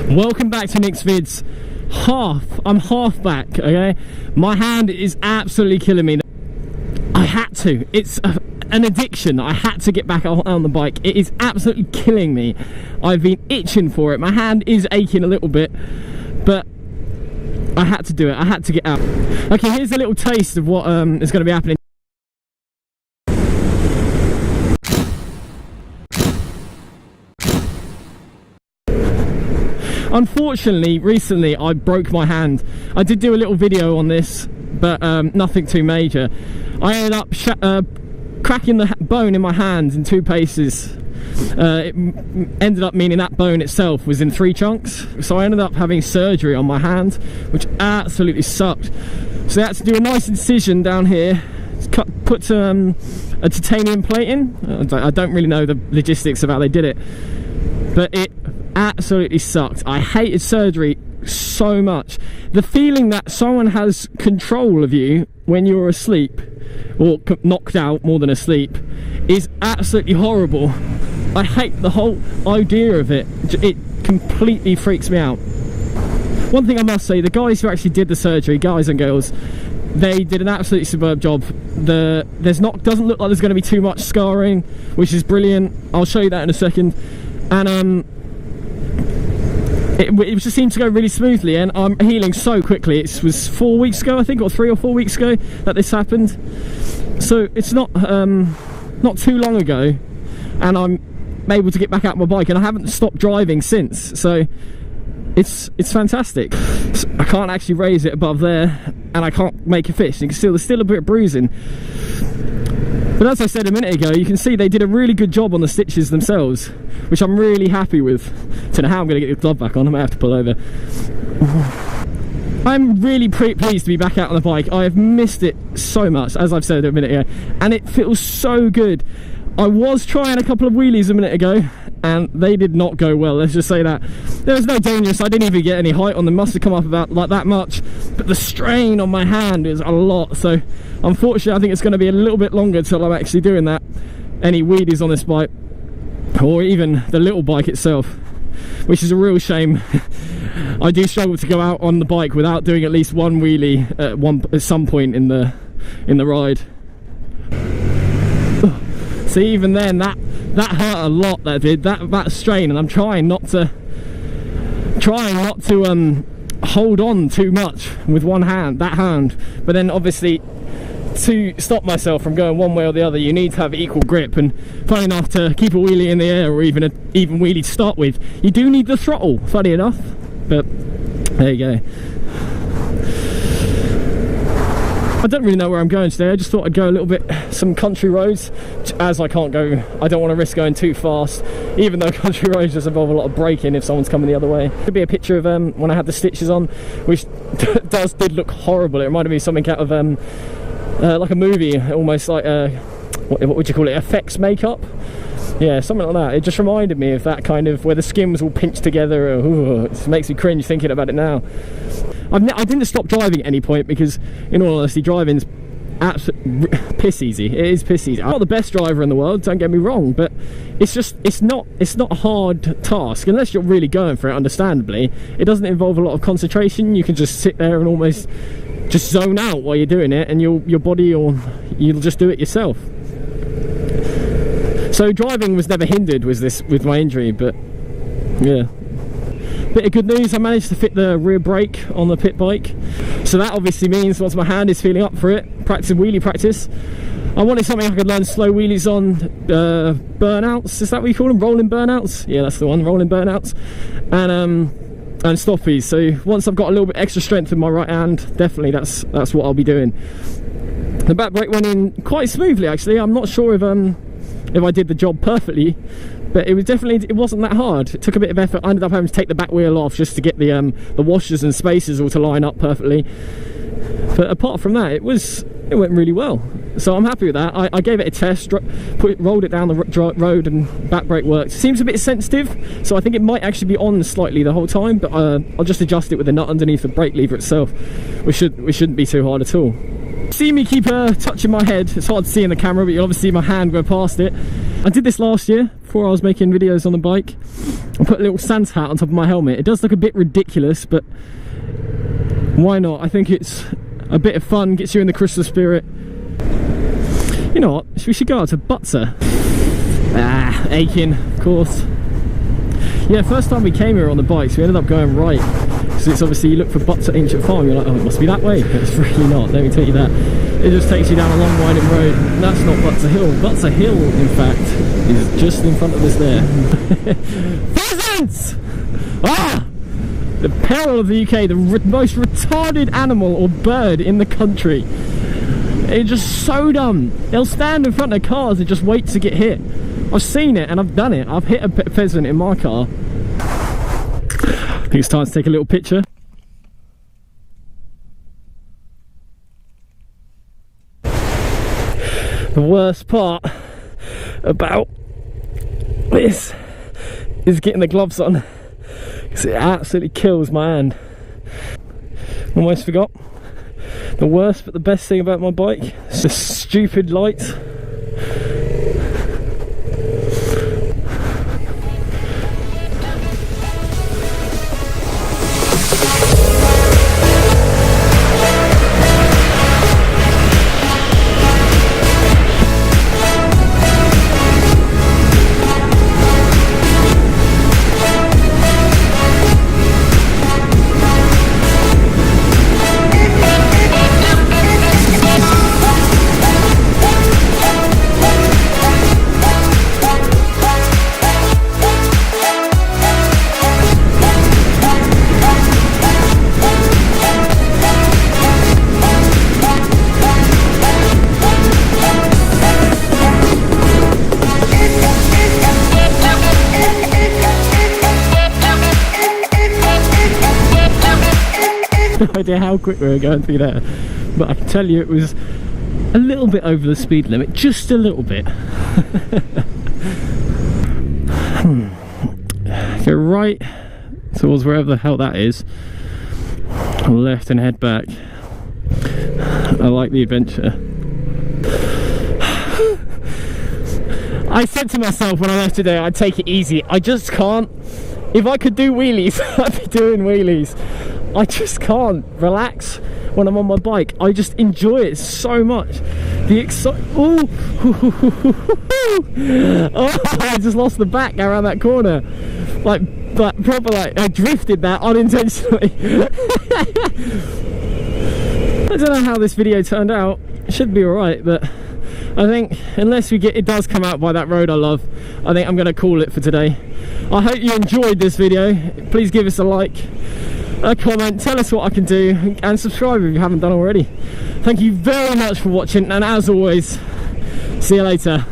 Welcome back to Nick's Vids. I'm half back, okay? My hand is absolutely killing me. I had to. It's an addiction. I had to get back on the bike. It is absolutely killing me. I've been itching for it. My hand is aching a little bit, but I had to do it. I had to get out. Okay, here's a little taste of what is going to be happening. Unfortunately, recently I broke my hand. I did do a little video on this, but nothing too major. I ended up cracking the bone in my hand in 2 places. It ended up meaning that bone itself was in 3 chunks. So I ended up having surgery on my hand, which absolutely sucked. So they had to do a nice incision down here, put a titanium plate in. I don't really know the logistics of how they did it, but it absolutely sucked. I hated surgery so much. The feeling that someone has control of you when you're asleep, or knocked out more than asleep, is absolutely horrible. I hate the whole idea of it. It completely freaks me out. One thing I must say, the guys who actually did the surgery, guys and girls, they did an absolutely superb job. Doesn't look like there's going to be too much scarring, which is brilliant. I'll show you that in a second. And it just seemed to go really smoothly, and I'm healing so quickly. It was 4 weeks ago, I think, or 3 or 4 weeks ago that this happened. So it's not too long ago, and I'm able to get back out my bike, and I haven't stopped driving since. So it's fantastic. I can't actually raise it above there, and I can't make a fist. You can there's still a bit of bruising. But as I said a minute ago, you can see they did a really good job on the stitches themselves, which I'm really happy with. Don't know how I'm going to get the glove back on. I might have to pull over. I'm really pleased to be back out on the bike. I have missed it so much, as I've said a minute ago, and it feels so good. I was trying a couple of wheelies a minute ago, and they did not go well. Let's just say that. There was no danger, so I didn't even get any height on them. Must have come up about like that much, but the strain on my hand is a lot. So unfortunately, I think it's going to be a little bit longer till I'm actually doing that. Any wheelies on this bike, or even the little bike itself, which is a real shame. I do struggle to go out on the bike without doing at least one wheelie at some point in the ride. See, even then, that hurt a lot. That did that strain, and I'm trying not to hold on too much with one hand, but then obviously to stop myself from going one way or the other, you need to have equal grip. And funny enough, to keep a wheelie in the air, or even an even wheelie to start with, you do need the throttle, funny enough. But there you go. I don't really know where I'm going today. I just thought I'd go a little bit some country roads, as I don't want to risk going too fast, even though country roads just involve a lot of braking if someone's coming the other way. Could be a picture of when I had the stitches on, which did look horrible. It reminded me of something out of like a movie, almost like what would you call it, effects makeup. Yeah, something like that. It just reminded me of that kind of, where the skin was all pinched together. Ooh, it makes me cringe thinking about it now. I didn't stop driving at any point, because in all honesty, driving's absolutely piss easy. It is piss easy. I'm not the best driver in the world, don't get me wrong, but it's not a hard task unless you're really going for it. Understandably, it doesn't involve a lot of concentration. You can just sit there and almost just zone out while you're doing it, and your body, or you'll just do it yourself. So driving was never hindered with my injury, but yeah. Bit of good news, I managed to fit the rear brake on the pit bike, so that obviously means once my hand is feeling up for it, wheelie practice. I wanted something I could learn slow wheelies on, burnouts, is that what you call them? Rolling burnouts? Yeah, that's the one, rolling burnouts. And stoppies. So once I've got a little bit extra strength in my right hand, definitely that's what I'll be doing. The back brake went in quite smoothly, actually. I'm not sure if I did the job perfectly, but it wasn't that hard. It took a bit of effort. I ended up having to take the back wheel off just to get the washers and spacers all to line up perfectly. But apart from that, it went really well. So I'm happy with that. I gave it a test, rolled it down the road, and back brake worked. It seems a bit sensitive, so I think it might actually be on slightly the whole time, but I'll just adjust it with the nut underneath the brake lever itself, which shouldn't be too hard at all. See me keep touching my head. It's hard to see in the camera, but you'll obviously see my hand go past it. I did this last year before I was making videos on the bike. I put a little Santa hat on top of my helmet. It does look a bit ridiculous, but why not? I think it's a bit of fun, gets you in the Christmas spirit. You know what, we should go out to Butser. Aiken, of course. Yeah, first time we came here on the bikes, we ended up going right. So it's obviously, you look for Butser Ancient Farm, you're like, oh, it must be that way. But it's really not, let me tell you that. It just takes you down a long winding road. That's not Butser Hill. Butser Hill, in fact, is just in front of us there. Pheasants! Ah! The peril of the UK, the most retarded animal or bird in the country. It's just so dumb. They'll stand in front of cars and just wait to get hit. I've seen it and I've done it. I've hit a pheasant in my car. I think it's time to take a little picture. The worst part about this is getting the gloves on, because it absolutely kills my hand. Almost forgot. The worst but the best thing about my bike is the stupid lights. No idea how quick we were going through there, but I can tell you it was a little bit over the speed limit, just a little bit. Go right towards wherever the hell that is, left and head back. I like the adventure. I said to myself when I left today I'd take it easy. I just can't. If I could do wheelies, I'd be doing wheelies. I just can't relax when I'm on my bike. I just enjoy it so much. The oh, I just lost the back around that corner. Like proper, like I drifted that unintentionally. I don't know how this video turned out. It should be alright, but I think unless it does come out by that road I love, I think I'm going to call it for today. I hope you enjoyed this video. Please give us a like, a comment, tell us what I can do, and subscribe if you haven't done already. Thank you very much for watching, and as always, see you later.